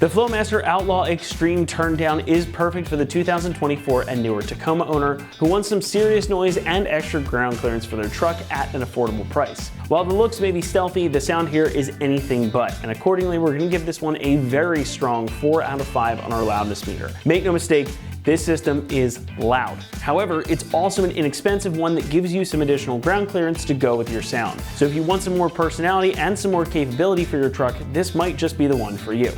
The Flowmaster Outlaw Extreme Turndown is perfect for the 2024 and newer Tacoma owner who wants some serious noise and extra ground clearance for their truck at an affordable price. While the looks may be stealthy, the sound here is anything but, and accordingly we're going to give this one a very strong 4 out of 5 on our loudness meter. Make no mistake, this system is loud. However, it's also an inexpensive one that gives you some additional ground clearance to go with your sound. So if you want some more personality and some more capability for your truck, this might just be the one for you.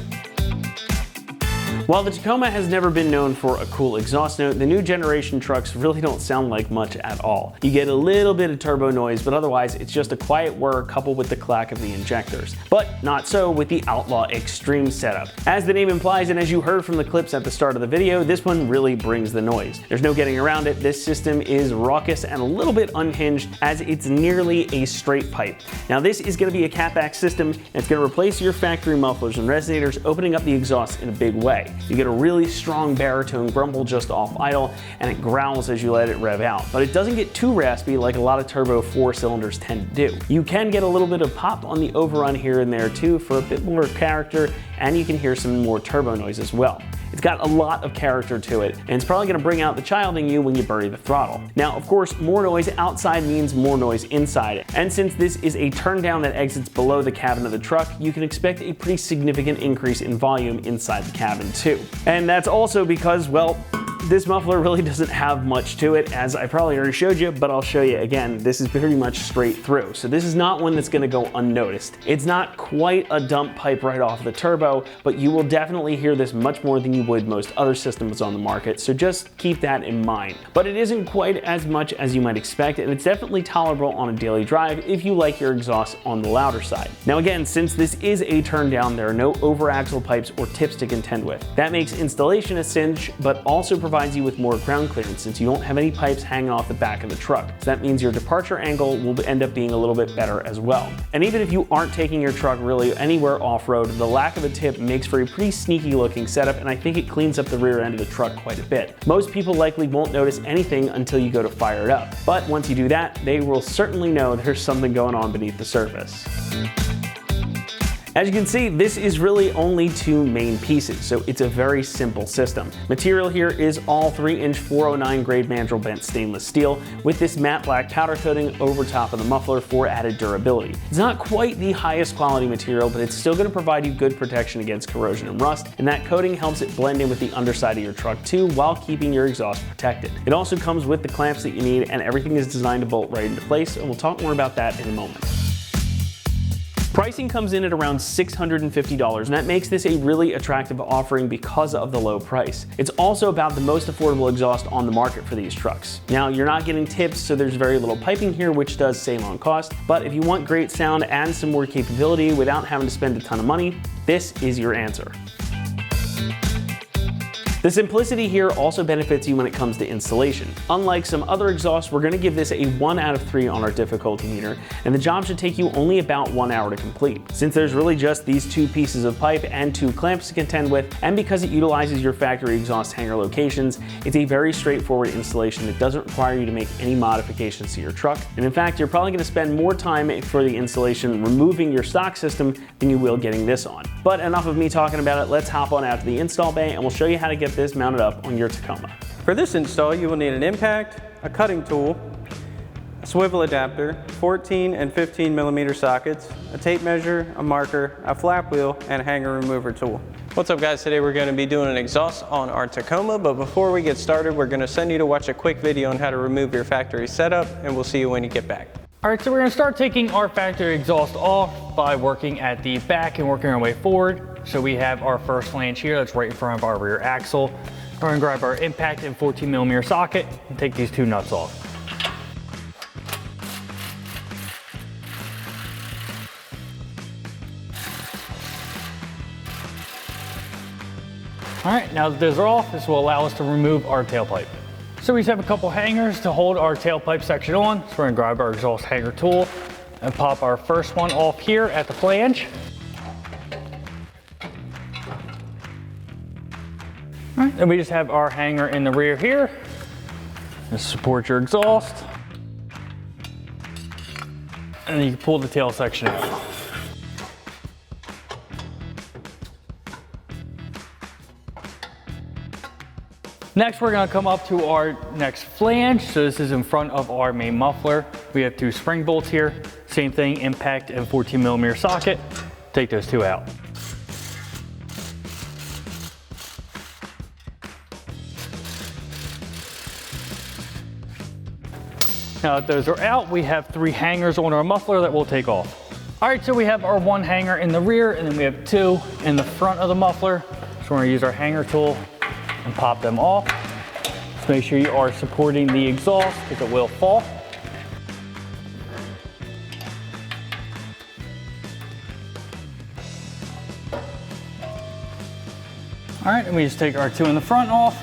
While the Tacoma has never been known for a cool exhaust note, the new generation trucks really don't sound like much at all. You get a little bit of turbo noise, but otherwise it's just a quiet whir coupled with the clack of the injectors. But not so with the Outlaw Extreme setup. As the name implies, and as you heard from the clips at the start of the video, this one really brings the noise. There's no getting around it. This system is raucous and a little bit unhinged as it's nearly a straight pipe. Now this is going to be a catback system, and it's going to replace your factory mufflers and resonators, opening up the exhaust in a big way. You get a really strong baritone grumble just off idle, and it growls as you let it rev out. But it doesn't get too raspy like a lot of turbo 4 cylinders tend to do. You can get a little bit of pop on the overrun here and there too for a bit more character, and you can hear some more turbo noise as well. It's got a lot of character to it, and it's probably going to bring out the child in you when you bury the throttle. Now, of course, more noise outside means more noise inside, and since this is a turn down that exits below the cabin of the truck, you can expect a pretty significant increase in volume inside the cabin too. And that's also because, well, this muffler really doesn't have much to it, as I probably already showed you, but I'll show you again. This is pretty much straight through. So this is not one that's gonna go unnoticed. It's not quite a dump pipe right off the turbo, but you will definitely hear this much more than you would most other systems on the market, so just keep that in mind. But it isn't quite as much as you might expect, and it's definitely tolerable on a daily drive if you like your exhaust on the louder side. Now again, since this is a turn down, there are no over axle pipes or tips to contend with. That makes installation a cinch, but also provides you with more ground clearance since you don't have any pipes hanging off the back of the truck. So that means your departure angle will end up being a little bit better as well. And even if you aren't taking your truck really anywhere off-road, the lack of a tip makes for a pretty sneaky looking setup, and I think it cleans up the rear end of the truck quite a bit. Most people likely won't notice anything until you go to fire it up. But once you do that, they will certainly know there's something going on beneath the surface. As you can see, this is really only 2 main pieces, so it's a very simple system. Material here is all 3-inch 409 grade mandrel bent stainless steel with this matte black powder coating over top of the muffler for added durability. It's not quite the highest quality material, but it's still going to provide you good protection against corrosion and rust, and that coating helps it blend in with the underside of your truck too while keeping your exhaust protected. It also comes with the clamps that you need, and everything is designed to bolt right into place, and we'll talk more about that in a moment. Pricing comes in at around $650, and that makes this a really attractive offering because of the low price. It's also about the most affordable exhaust on the market for these trucks. Now, you're not getting tips, so there's very little piping here, which does save on cost, but if you want great sound and some more capability without having to spend a ton of money, this is your answer. The simplicity here also benefits you when it comes to installation. Unlike some other exhausts, we're going to give this a 1 out of 3 on our difficulty meter, and the job should take you only about 1 hour to complete. Since there's really just these 2 pieces of pipe and 2 clamps to contend with, and because it utilizes your factory exhaust hanger locations, it's a very straightforward installation that doesn't require you to make any modifications to your truck. And in fact, you're probably going to spend more time for the installation removing your stock system than you will getting this on. But enough of me talking about it, let's hop on out to the install bay and we'll show you how to get this mounted up on your Tacoma. For this install, you will need an impact, a cutting tool, a swivel adapter, 14 and 15 millimeter sockets, a tape measure, a marker, a flap wheel, and a hanger remover tool. What's up guys, today we're going to be doing an exhaust on our Tacoma, but before we get started, we're going to send you to watch a quick video on how to remove your factory setup, and we'll see you when you get back. Alright, so we're going to start taking our factory exhaust off by working at the back and working our way forward. So we have our first flange here that's right in front of our rear axle. We're going to grab our impact and 14 millimeter socket and take these 2 nuts off. All right, now that those are off, this will allow us to remove our tailpipe. So we just have a couple hangers to hold our tailpipe section on. So we're gonna grab our exhaust hanger tool and pop our first one off here at the flange. All right, then we just have our hanger in the rear here. Just support your exhaust. And then you can pull the tail section out. Next, we're gonna come up to our next flange. So this is in front of our main muffler. We have 2 spring bolts here. Same thing, impact and 14mm socket. Take those 2 out. Now that those are out, we have 3 hangers on our muffler that we'll take off. All right, so we have our 1 hanger in the rear and then we have 2 in the front of the muffler. So we're gonna use our hanger tool and pop them off. Just make sure you are supporting the exhaust because it will fall. All right, and we just take our 2 in the front off.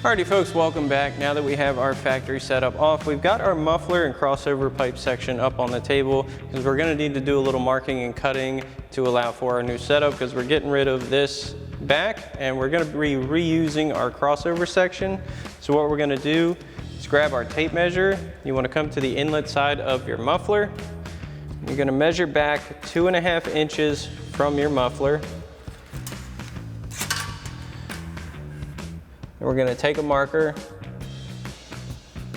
Alrighty folks, welcome back. Now that we have our factory setup off, we've got our muffler and crossover pipe section up on the table because we're going to need to do a little marking and cutting to allow for our new setup because we're getting rid of this back and we're going to be reusing our crossover section. So what we're going to do is grab our tape measure. You want to come to the inlet side of your muffler. You're going to measure back 2.5 inches from your muffler. And we're going to take a marker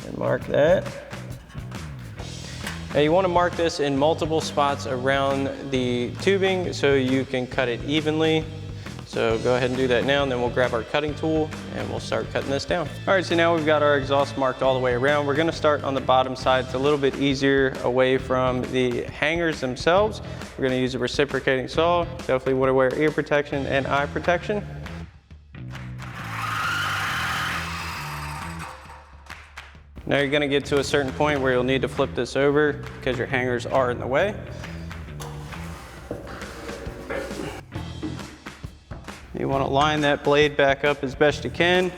and mark that. Now you want to mark this in multiple spots around the tubing so you can cut it evenly. So go ahead and do that now and then we'll grab our cutting tool and we'll start cutting this down. All right, so now we've got our exhaust marked all the way around. We're going to start on the bottom side. It's a little bit easier away from the hangers themselves. We're going to use a reciprocating saw. Definitely want to wear ear protection and eye protection. Now you're going to get to a certain point where you'll need to flip this over because your hangers are in the way. You want to line that blade back up as best you can.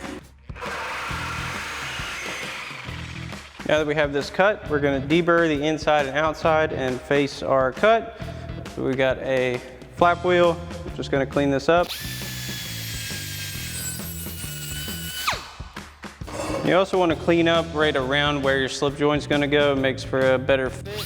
Now that we have this cut, we're going to deburr the inside and outside and face our cut. So we've got a flap wheel. I'm just going to clean this up. You also want to clean up right around where your slip joint's going to go. It makes for a better fit.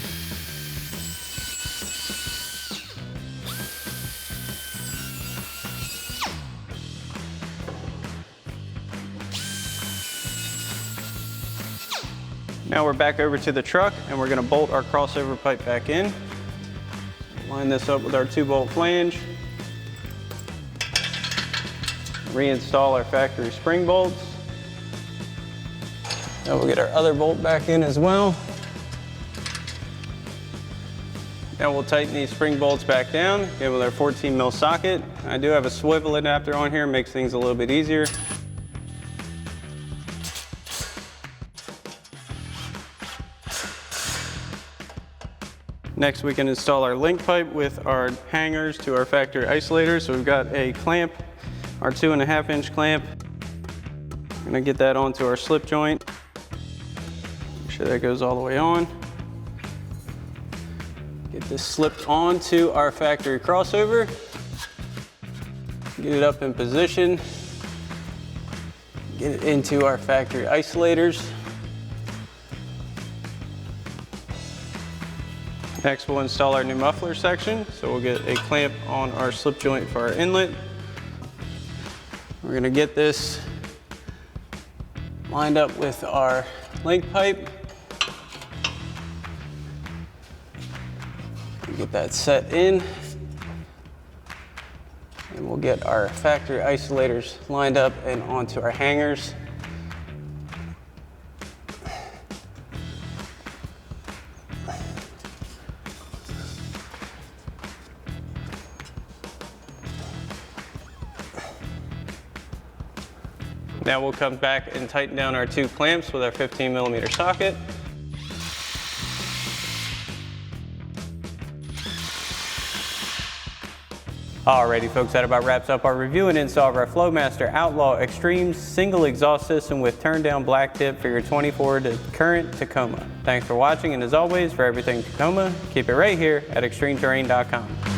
Now we're back over to the truck and we're going to bolt our crossover pipe back in. Line this up with our 2-bolt flange. Reinstall our factory spring bolts. Now we'll get our other bolt back in as well. Now we'll tighten these spring bolts back down, again with our 14mm socket. I do have a swivel adapter on here, makes things a little bit easier. Next we can install our link pipe with our hangers to our factory isolator. So we've got a clamp, our 2.5 inch clamp. I'm gonna get that onto our slip joint. Make sure that goes all the way on. Get this slipped onto our factory crossover. Get it up in position. Get it into our factory isolators. Next, we'll install our new muffler section. So we'll get a clamp on our slip joint for our inlet. We're gonna get this lined up with our link pipe. Get that set in. And we'll get our factory isolators lined up and onto our hangers. Now we'll come back and tighten down our 2 clamps with our 15mm socket. Alrighty folks, that about wraps up our review and install of our Flowmaster Outlaw Extreme single exhaust system with turn down black tip for your 24 to current Tacoma. Thanks for watching, and as always, for everything Tacoma, keep it right here at extremeterrain.com.